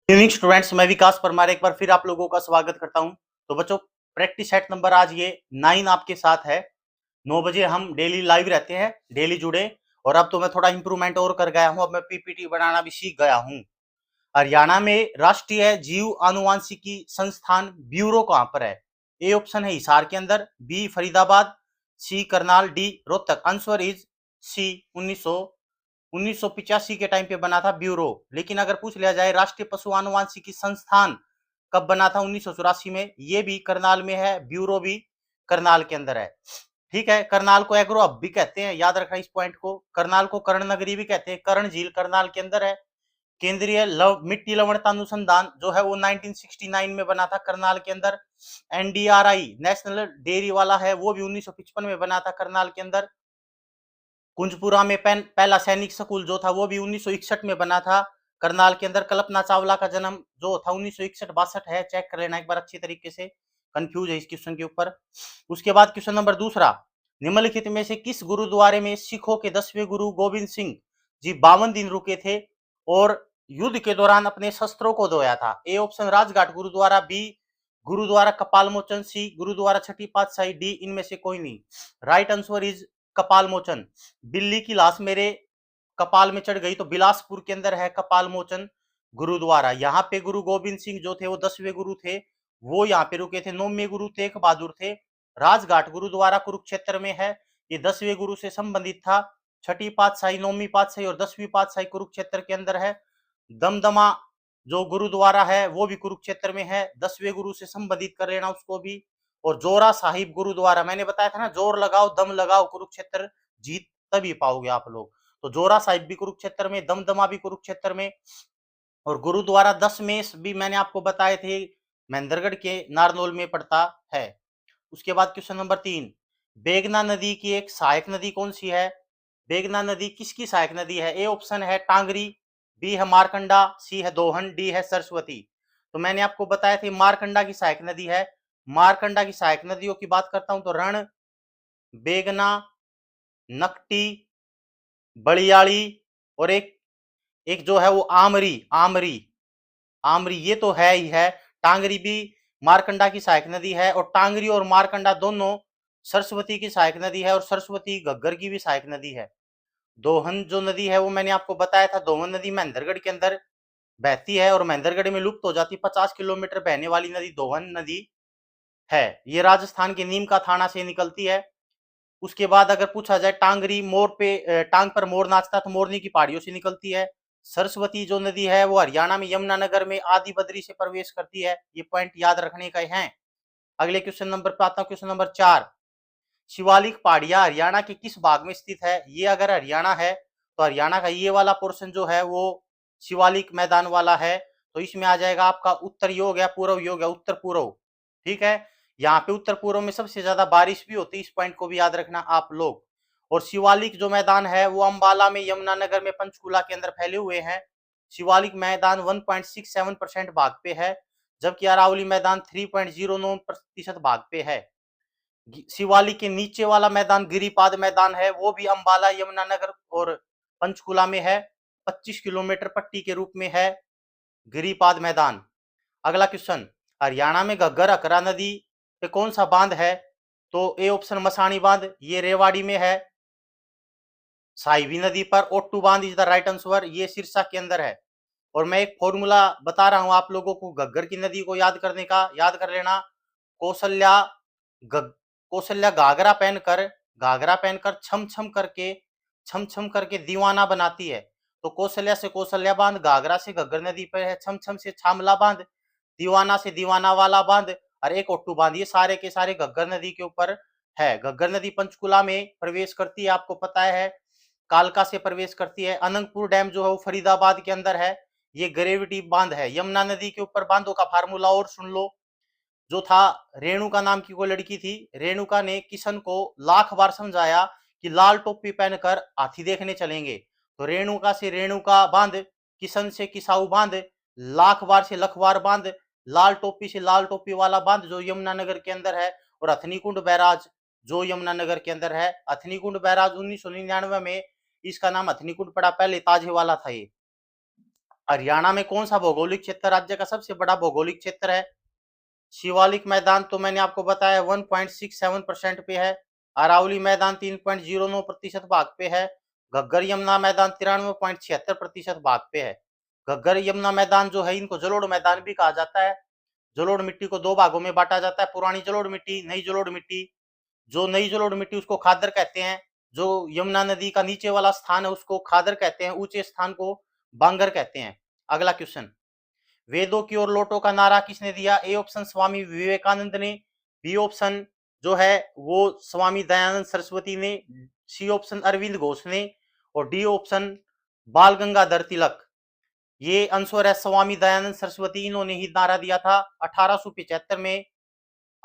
Evening students, मैं विकास परमार एक बार फिर आप लोगों का स्वागत करता हूं। तो बच्चों, प्रैक्टिस सेट नंबर आज ये 9 आपके साथ है। 9 बजे हम डेली लाइव रहते हैं, डेली जुड़े। और अब तो मैं थोड़ा इंप्रूवमेंट और कर गया हूं, अब मैं पीपीटी बनाना भी सीख गया हूं। हरियाणा में राष्ट्रीय जीव आनुवांशिकी संस्थान ब्यूरो कहां पर है? ए ऑप्शन है हिसार के अंदर, B Faridabad, C Karnal, D Rohtak. Answer is C. 1985 के टाइम पे बना था ब्यूरो। लेकिन अगर पूछ लिया जाए राष्ट्रीय पशु आनुवांशिकी संस्थान कब बना था? 1984 में। ये भी करनाल में है, ब्यूरो भी करनाल के अंदर है। ठीक है, करनाल को एग्रो हब भी कहते हैं, याद रखना इस पॉइंट को। करनाल को कर्ण नगरी भी कहते हैं, कर्ण झील करनाल के अंदर है। केंद्रीय मिट्टी लवणता अनुसंधान जो है वो 1969 में बना था करनाल के अंदर। एनडीआरआई नेशनल डेयरी वाला है, वो भी 1955 में बना था करनाल के अंदर। कुंजपुरा में पहला सैनिक स्कूल जो था वो भी 1961 में बना था करनाल के अंदर। कल्पना चावला का जन्म जो था 1961-62 है, चेक कर लेना एक बार अच्छी तरीके से, कंफ्यूज है इस क्वेश्चन के ऊपर। उसके बाद क्वेश्चन नंबर दूसरा, निम्नलिखित में से किस गुरुद्वारे में सिखों के 10वें गुरु गोविंद सिंह जी 52 दिन रुके थे और युद्ध के दौरान अपने शस्त्रों को धोया था? A option Rajghat Gurudwara, B Gurudwara Kapal Mochan, C gurdwara Chhathi Patshahi, D इनमें से कोई नहीं। Right answer is Kapal Mochan. बिल्ली की लाश मेरे कपाल में चढ़ गई, तो बिलासपुर के अंदर है कपाल मोचन गुरुद्वारा। यहाँ पे गुरु गोविंद सिंह जो थे वो 10वें गुरु थे, वो यहाँ पे रुके थे। 9वें गुरु तेग बहादुर थे। राजघाट गुरुद्वारा कुरुक्षेत्र में है, ये 10वें गुरु से संबंधित था। छठी पातशाही, 9वीं पातशाही और 10वीं पातशाही कुरुक्षेत्र के अंदर है। दमदमा जो गुरुद्वारा है वो भी कुरुक्षेत्र में है, 10वें गुरु से संबंधित कर लेना उसको भी। और जोरा साहिब गुरुद्वारा, मैंने बताया था ना, जोर लगाओ दम लगाओ, कुरुक्षेत्र जीत तभी पाओगे आप लोग। तो जोरा साहिब भी कुरुक्षेत्र में, दमदमा भी कुरुक्षेत्र में। और गुरुद्वारा दशमेश भी मैंने आपको बताए थे, महेंद्रगढ़ के नारनौल में पड़ता है। उसके बाद क्वेश्चन नंबर 3, बेगना नदी की एक सहायक नदी कौन सी है? बेगना नदी किसकी सहायक नदी है? ए ऑप्शन है टांगरी, बी है मारकंडा, सी है दोहन, डी है सरस्वती। तो मैंने आपको बताया था मारकंडा की सहायक नदी है। मारकंडा की सहायक नदियों की बात करता हूं तो रण, बेगना, नकटी, बलियाड़ी और एक एक जो है वो आमरी। आमरी आमरी ये तो है ही है। टांगरी भी मारकंडा की सहायक नदी है, और टांगरी और मारकंडा दोनों सरस्वती की सहायक नदी है, और सरस्वती घग्गर की भी सहायक नदी है। दोहन जो नदी है वो मैंने आपको बताया था, दोहन नदी महेंद्रगढ़ के अंदर बहती है और महेंद्रगढ़ में लुप्त हो जाती। 50 किलोमीटर बहने वाली नदी दोहन नदी है। ये राजस्थान के नीम का थाना से निकलती है। उसके बाद अगर पूछा जाए टांगरी, मोर पे टांग पर मोर नाचता, तो मोरनी की पहाड़ियों से निकलती है। सरस्वती जो नदी है वो हरियाणा में यमुनानगर में आदि बद्री से प्रवेश करती है। ये पॉइंट याद रखने का है। अगले क्वेश्चन नंबर पे आता हूं, क्वेश्चन नंबर 4, शिवालिक पहाड़ियां हरियाणा के किस भाग में स्थित है? ये अगर हरियाणा है तो हरियाणा का ये वाला पोर्शन जो है वो शिवालिक मैदान वाला है। तो इसमें आ जाएगा आपका उत्तर योग या पूर्व योग या उत्तर पूर्व। ठीक है, यहाँ पे उत्तर पूर्व में सबसे ज्यादा बारिश भी होती है, इस पॉइंट को भी याद रखना आप लोग। और शिवालिक जो मैदान है वो अंबाला में, यमुनानगर में, पंचकुला के अंदर फैले हुए हैं। शिवालिक मैदान 1.67% भाग पे है, जबकि अरावली मैदान 3.09% भाग पे है। शिवालिक के नीचे वाला मैदान गिरिपाद मैदान है, वो भी अंबाला, यमुनानगर और पंचकुला में है। 25 किलोमीटर पट्टी के रूप में है गिरिपाद मैदान। अगला क्वेश्चन, हरियाणा में घग्गर अकरा नदी पे कौन सा बांध है? तो ए ऑप्शन मसाणी बांध, ये रेवाड़ी में है। साहिबी नदी पर ओट्टू बांध इज द राइट आंसर, ये सिरसा के अंदर है। और मैं एक फॉर्मूला बता रहा हूं आप लोगों को घग्गर की नदी को याद करने का, याद कर लेना। कौशल्या कौशल्या घाघरा पहनकर छम छम करके दीवाना बनाती है। तो कौशल्या से कौशल्या बांध, घाघरा से घग्गर नदी पर है, छम छम से छामला बांध, दीवाना से दीवाना वाला बांध, और एक ओट्टू बांध, ये सारे के सारे घग्गर नदी के ऊपर है। घग्गर नदी पंचकुला में प्रवेश करती है, आपको पता है। कालका से प्रवेश करती है। अनंतपुर डैम जो है वो फरीदाबाद के अंदर है, ये ग्रेविटी बांध है। यमुना नदी के ऊपर बांधों का फार्मूला और सुन लो, जो था, रेणुका नाम की कोई लड़की थी, रेणुका ने किशन को लाख बार समझाया कि लाल टोपी पहनकर हाथी देखने चलेंगे। तो रेणुका से रेणुका बांध, किशन से किसाऊ बांध, लाख बार से लखवार बांध, लाल टोपी से लाल टोपी वाला बांध जो यमुनानगर के अंदर है, और हथनीकुंड बैराज जो यमुनानगर के अंदर है। हथनीकुंड बैराज 1999 में इसका नाम हथनीकुंड पड़ा, पहले ताजे वाला था ये। हरियाणा में कौन सा भौगोलिक क्षेत्र राज्य का सबसे बड़ा भौगोलिक क्षेत्र है? शिवालिक मैदान तो मैंने आपको बताया 1.67% पे है। अरावली मैदान 3.09% भाग पे है। घग्गर यमुना मैदान 93.76% भाग पे है। घग्गर यमुना मैदान जो है इनको जलोढ़ मैदान भी कहा जाता है। जलोढ़ मिट्टी को दो भागों में बांटा जाता है, पुरानी जलोढ़ मिट्टी, नई जलोढ़ मिट्टी। जो नई जलोढ़ मिट्टी उसको खादर कहते हैं, जो यमुना नदी का नीचे वाला स्थान है उसको खादर कहते हैं, ऊंचे स्थान को बांगर कहते हैं। अगला क्वेश्चन, वेदों की ओर लौटो का नारा किसने दिया? ए ऑप्शन स्वामी विवेकानंद ने, बी ऑप्शन जो है वो स्वामी दयानंद सरस्वती ने, सी ऑप्शन अरविंद घोष ने, और डी ऑप्शन बाल गंगाधर तिलक। ये आंसर है स्वामी दयानंद सरस्वती, इन्होंने ही नारा दिया था। 1875 में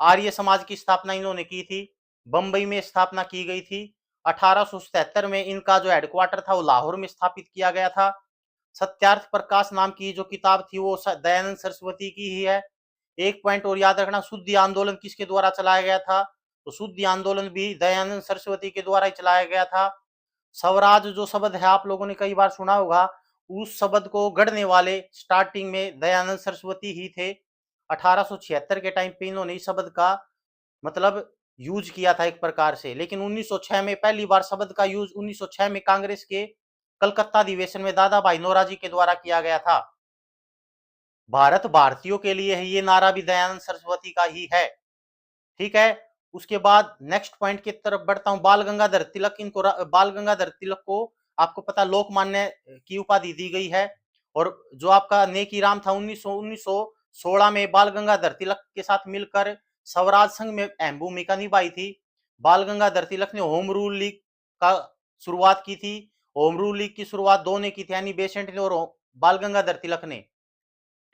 आर्य समाज की स्थापना इन्होंने की थी, बंबई में स्थापना की गई थी। 1877 में इनका जो हेडक्वार्टर था वो लाहौर में स्थापित किया गया था। सत्यार्थ प्रकाश नाम की जो किताब थी वो दयानंद सरस्वती की ही है। एक पॉइंट और याद रखना, शुद्धि आंदोलन किसके द्वारा चलाया गया था? तो शुद्धि आंदोलन भी दयानंद सरस्वती के द्वारा ही चलाया गया था। स्वराज जो शब्द है आप लोगों ने कई बार सुना होगा, उस शब्द को गढ़ने वाले स्टार्टिंग में दयानंद सरस्वती ही थे। 1876 के टाइम पे इन्होंने इस शब्द का मतलब यूज किया था एक प्रकार से, लेकिन 1906 में पहली बार शब्द का यूज 1906 में कांग्रेस के कलकत्ता अधिवेशन में दादा भाई नौरोजी के द्वारा किया गया था। भारत भारतीयों के लिए है, ये नारा भी दयानंद सरस्वती का ही है। ठीक है, उसके बाद नेक्स्ट पॉइंट की तरफ बढ़ता हूं। बाल गंगाधर तिलक, इनको बाल गंगाधर तिलक को आपको पता लोकमान्य की उपाधि दी गई है। और जो आपका नेकी राम था 1916 में बाल गंगाधर तिलक के साथ मिलकर स्वराज संघ में अहम भूमिका निभाई थी। बाल गंगाधर तिलक ने होम रूल लीग का शुरुआत की थी। होम रूल लीग की शुरुआत दो ने की थी, यानी बेसेंट ने और बाल गंगाधर तिलक ने।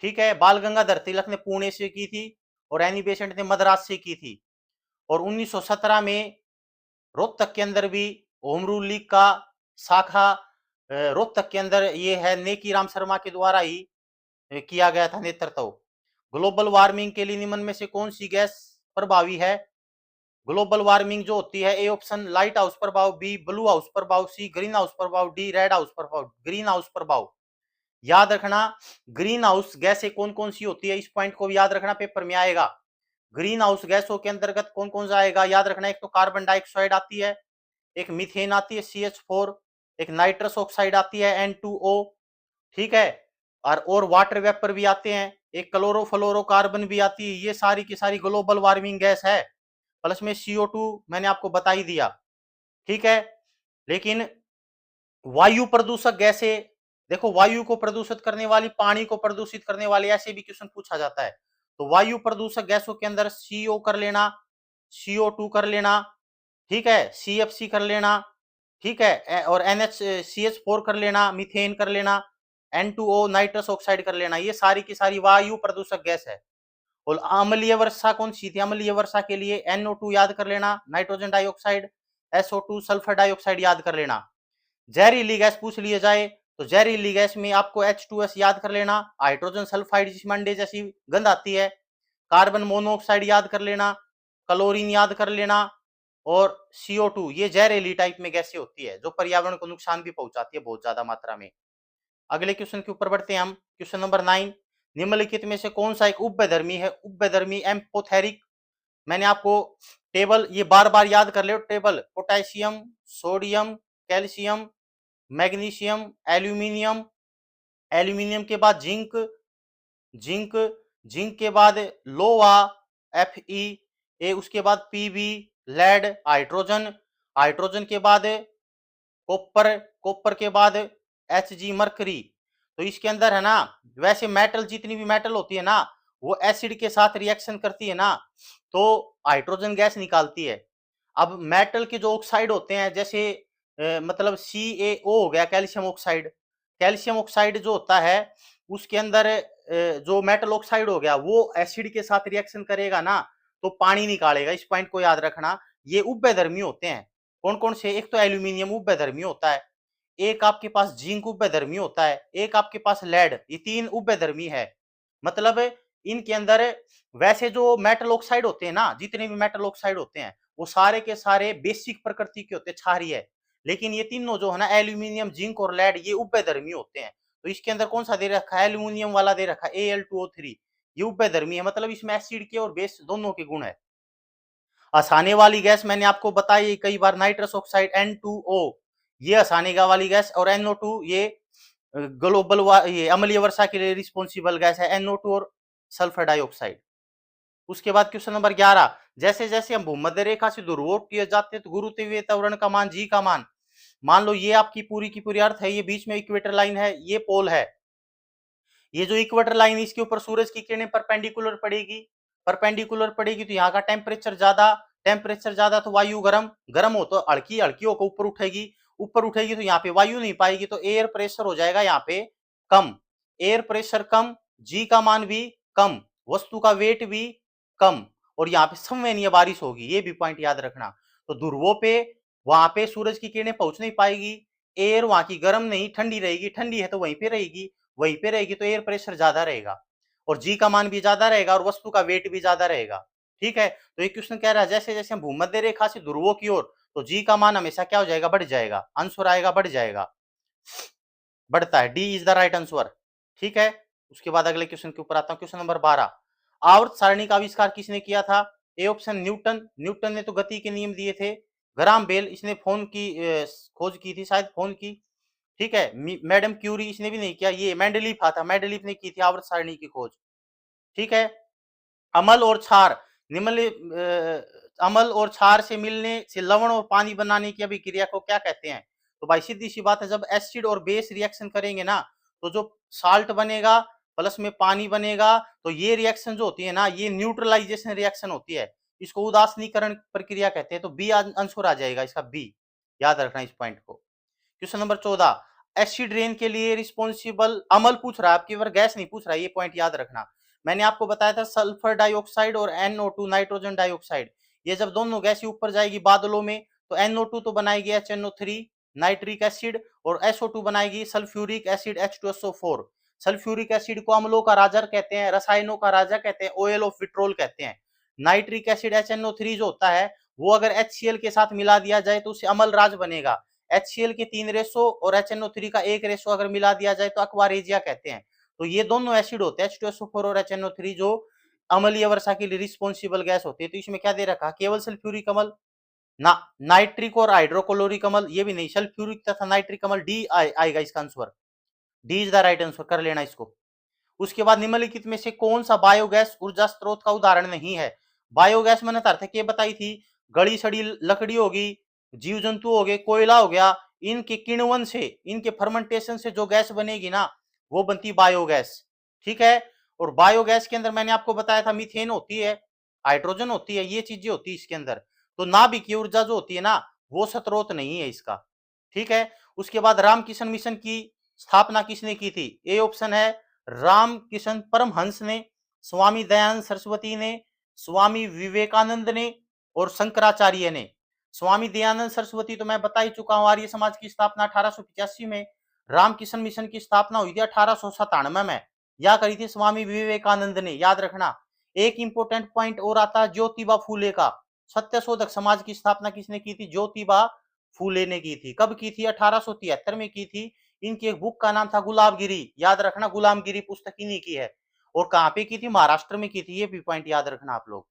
ठीक है, बाल गंगाधर तिलक ने पुणे से की थी और एनी बेसेंट ने मद्रास से की थी। और 1917 में रोहतक के अंदर भी होम रूल लीग का शाखा रोहतक के अंदर ये है नेकी राम शर्मा के द्वारा ही किया गया था नेतृत्व। ग्लोबल वार्मिंग के लिए निम्न में से कौन सी गैस प्रभावी है? ग्लोबल वार्मिंग जो होती है, ए ऑप्शन लाइट हाउस प्रभाव, बी ब्लू हाउस प्रभाव, सी ग्रीन हाउस प्रभाव, डी रेड हाउस प्रभाव। ग्रीन हाउस प्रभाव याद रखना, ग्रीन हाउस गैसें कौन कौन सी होती है, इस पॉइंट को भी याद रखना, पेपर में आएगा। ग्रीन हाउस गैसों के अंतर्गत कौन कौन सा आएगा, याद रखना। एक तो कार्बन डाइऑक्साइड आती है, एक मीथेन आती है CH4, एक नाइट्रस ऑक्साइड आती है N2O। ठीक है, और वाटर वेपर भी आते हैं, एक क्लोरोफ्लोरोकार्बन भी आती है। ये सारी की सारी ग्लोबल वार्मिंग गैस है। प्लस में CO2 मैंने आपको बता ही दिया। ठीक है, लेकिन वायु प्रदूषक गैसें, देखो वायु को प्रदूषित करने वाली, पानी को प्रदूषित करने वाली, ऐसे भी क्वेश्चन पूछा जाता है। तो वायु प्रदूषक गैसों के अंदर CO कर लेना, CO2 कर लेना, ठीक है, CFC कर लेना, ठीक है, और CH4 कर लेना, मीथेन कर लेना, N2O नाइट्रस ऑक्साइड कर लेना। ये सारी की सारी वायु प्रदूषक गैस है। और अम्लीय वर्षा कौन सी थी? अम्लीय वर्षा के लिए NO2 याद कर लेना, nitrogen dioxide, SO2 sulphur dioxide याद कर लेना। जहरीली गैस पूछ लिया जाए तो जहरीली गैस में आपको H2S याद कर लेना, हाइड्रोजन सल्फाइड जिसमें अंडे जैसी गंध आती है, कार्बन मोनोऑक्साइड याद कर लेना, क्लोरीन याद कर लेना, और CO2। ये जहरीली टाइप में गैसें होती है जो पर्यावरण को नुकसान भी पहुंचाती है बहुत ज्यादा मात्रा में। अगले क्वेश्चन के ऊपर बढ़ते हैं हम। क्वेश्चन नंबर 9, निम्नलिखित में से कौन सा एक उभयधर्मी है? उभयधर्मी एम्पोथेरिक, मैंने आपको टेबल ये बार बार याद कर ले table, potassium, sodium, calcium, magnesium, aluminium, aluminium के बाद जिंक, जिंक, जिंक के बाद लोहा Fe, उसके बाद Pb लेड, हाइड्रोजन, हाइड्रोजन के बाद कॉपर, कॉपर के बाद Hg मरकरी। तो इसके अंदर है ना, वैसे मेटल जितनी भी मेटल होती है ना वो एसिड के साथ रिएक्शन करती है ना तो हाइड्रोजन गैस निकालती है। अब मेटल के जो ऑक्साइड होते हैं जैसे मतलब CaO हो गया, कैल्शियम ऑक्साइड। कैल्शियम ऑक्साइड जो होता है उसके अंदर जो मेटल ऑक्साइड हो गया वो एसिड के साथ रिएक्शन करेगा ना तो पानी निकालेगा। इस पॉइंट को याद रखना। ये उभयधर्मी होते हैं। कौन कौन से? एक तो एल्यूमिनियम उभयधर्मी होता है, एक आपके पास जिंक उभयधर्मी होता है, एक आपके पास लेड। ये तीन उभयधर्मी है। मतलब इनके अंदर वैसे जो मेटल ऑक्साइड होते हैं ना, जितने भी मेटल ऑक्साइड होते हैं वो सारे के सारे बेसिक प्रकृति के होते हैं, क्षारीय है। लेकिन ये तीनों जो है ना, एल्यूमिनियम, जिंक और लेड, ये उभयधर्मी होते हैं। तो इसके अंदर कौन सा दे रखा है, एल्यूमिनियम वाला दे रखा है Al2O3। ये उभयधर्मी है, मतलब इसमें एसिड के और बेस दोनों के गुण है। हंसाने वाली गैस मैंने आपको बताई कई बार, नाइट्रस ऑक्साइड N2O, ये हंसाने वाली गैस, और NO2 ये ग्लोबल ये अम्लीय वर्षा के लिए रिस्पॉन्सिबल गैस है, NO2 और सल्फर डाइऑक्साइड। उसके बाद क्वेश्चन नंबर 11, जैसे जैसे हम भूमध्य रेखा से ध्रुवों की ओर जाते हैं तो गुरुत्वीय त्वरण का मान जी का मान लो ये आपकी पूरी की पूरी अर्थ है, ये बीच में इक्वेटर लाइन है, ये पोल है, ये जो इक्वेटर लाइन इसके ऊपर सूरज की किरणें परपेंडिकुलर पड़ेगी तो यहाँ का टेम्परेचर ज्यादा तो वायु गर्म हो तो हल्की होकर ऊपर उठेगी तो यहाँ पे वायु नहीं पाएगी, तो एयर प्रेशर हो जाएगा यहाँ पे कम, एयर प्रेशर कम, जी का मान भी कम, वस्तु का वेट भी कम, और यहाँ पे संवहनीय बारिश होगी, ये भी पॉइंट याद रखना। तो ध्रुवों पे वहां पे सूरज की किरणें पहुंच नहीं पाएगी, एयर वहां की गर्म नहीं ठंडी रहेगी, ठंडी है तो वहीं पे रहेगी तो एयर प्रेशर ज्यादा रहेगा, और जी का मान भी ज्यादा रहेगा, और वस्तु का वेट भी ज्यादा रहेगा। ठीक है, तो ये क्वेश्चन कह रहा है जैसे जैसे हम भूमध्य रेखा से ध्रुवों की ओर, तो जी का मान हमेशा क्या हो जाएगा, बढ़ जाएगा, आंसर आएगा बढ़ जाएगा, बढ़ता है, D is the right answer. ठीक है, उसके बाद अगले क्वेश्चन के ऊपर आता हूं, क्वेश्चन नंबर 12, आवर्त सारणी का आविष्कार किसने किया था? ए ऑप्शन न्यूटन ने तो गति के नियम दिए थे, ग्राम बेल इसने फोन की खोज की थी, शायद फोन की। ठीक है, मैडम क्यूरी इसने भी नहीं किया, ये मेंडलीफ था, मेंडलीफ ने की थी आवर्त सारणी की खोज। ठीक है, अमल और क्षार अमल और क्षार से मिलने से लवण और पानी बनाने की अभिक्रिया को क्या कहते हैं? तो भाई सीधी सी बात है, जब एसिड और बेस रिएक्शन करेंगे ना, तो जो साल्ट बनेगा प्लस में पानी बनेगा, तो ये रिएक्शन जो होती है ना, ये न्यूट्रलाइजेशन रिएक्शन होती है, इसको उदासीनीकरण प्रक्रिया कहते हैं। तो बी आंसर आ जाएगा इसका, बी, याद रखना इस पॉइंट को। क्वेश्चन नंबर 14, एसिड रेन के लिए रिस्पॉन्सिबल, अमल पूछ रहा है आपकी बार, गैस नहीं पूछ रहा है, ये पॉइंट याद रखना। मैंने आपको बताया था सल्फर डाइऑक्साइड और NO2 नाइट्रोजन डाइऑक्साइड, ये जब दोनों गैस ऊपर जाएगी बादलों में, तो NO2 तो बनाएगी HNO3 नाइट्रिक एसिड, और SO2 बनाएगी sulphuric acid H2SO4। Sulphuric acid को अम्लों का राजा कहते हैं, रसायनों का राजा कहते हैं, ऑयल ऑफ विट्रोल कहते हैं। नाइट्रिक एसिड HNO3 जो होता है, वो अगर HCl के साथ मिला दिया जाए तो उसे अमल राज बनेगा। HCl के 3 रेशो और HNO3 का 1 रेशो अगर मिला दिया जाए तो अक्वारेजिया कहते हैं। तो ये दोनों एसिड होते हैं H2SO4 और HNO3, जो अम्लीय वर्षा के लिए रिस्पॉन्सिबल गैस होती है। तो इसमें क्या दे रखा, केवल सल्फ्यूरिक अम्ल ना, नाइट्रिक और हाइड्रोक्लोरिक अम्ल ये भी नहीं, सल्फ्यूरिक तथा नाइट्रिक अम्ल, डी आएगा इसका answer, D is the right answer, कर लेना इसको। उसके बाद निम्नलिखित में से कौन सा बायोगैस ऊर्जा स्रोत का उदाहरण नहीं है? बायोगैस मैंने अर्थ के बताई थी, गड़ी सड़ी लकड़ी होगी, जीव जंतु हो गए, कोयला हो गया, इनके किण्वन से, इनके फर्मेंटेशन से जो गैस बनेगी ना, वो बनती बायोगैस। ठीक है, और बायोगैस के अंदर मैंने आपको बताया था मीथेन होती है, हाइड्रोजन होती है, ये चीजें होती है इसके अंदर। तो नाभिकीय ऊर्जा जो होती है ना, वो स्रोत नहीं है इसका। ठीक है, उसके बाद रामकिशन मिशन की स्थापना किसने की थी? ए ऑप्शन है रामकिशन परमहंस ने, स्वामी दयानंद सरस्वती ने, स्वामी विवेकानंद ने, और शंकराचार्य ने। स्वामी दयानंद सरस्वती तो मैं बता ही चुका हूं, आर्य समाज की स्थापना 1885 में, रामकिशन मिशन की स्थापना हुई थी 1897 में, या करी थी स्वामी विवेकानंद ने, याद रखना। एक इंपोर्टेंट पॉइंट और आता है ज्योतिबा फूले का, सत्यशोधक समाज की स्थापना किसने की थी? ज्योतिबा फूले ने की थी। कब की थी? 1873 में की थी। इनकी एक बुक का नाम था गुलामगिरी, याद रखना, गुलामगिरी पुस्तक इन्हीं की है। और कहां पे की थी? महाराष्ट्र में की थी, ये भी पॉइंट याद रखना आप लोग।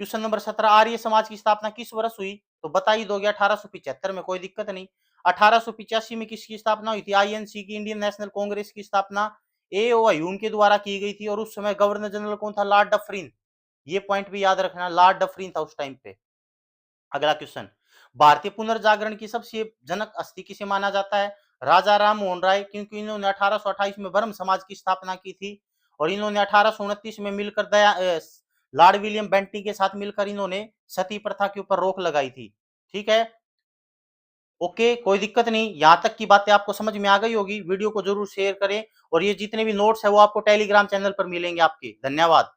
क्वेश्चन नंबर 17, आर्य समाज की स्थापना किस वर्ष हुई? तो बता ही दोगे 1875 में, कोई दिक्कत नहीं। 1885 में किसकी स्थापना हुई थी? INC की, इंडियन नेशनल कांग्रेस की स्थापना A.O. ह्यूम के द्वारा की गई थी, और उस समय गवर्नर जनरल कौन था? Lord Dufferin. ये पॉइंट भी याद रखना, लॉर्ड डफरिन था उस टाइम पे। अगला क्वेश्चन, भारतीय पुनर्जागरण की सबसे जनक हस्ती किसे माना जाता है? राजा राम मोहन राय, क्योंकि इन्होंने 1828 में ब्रह्म समाज की स्थापना की थी, और इन्होंने 1829 में मिलकर लॉर्ड विलियम बेंटिंग के साथ मिलकर इन्होंने सती प्रथा के ऊपर रोक लगाई थी। ठीक है, ओके, कोई दिक्कत नहीं, यहां तक की बातें आपको समझ में आ गई होगी। वीडियो को जरूर शेयर करें, और ये जितने भी नोट्स है वो आपको टेलीग्राम चैनल पर मिलेंगे आपके। धन्यवाद।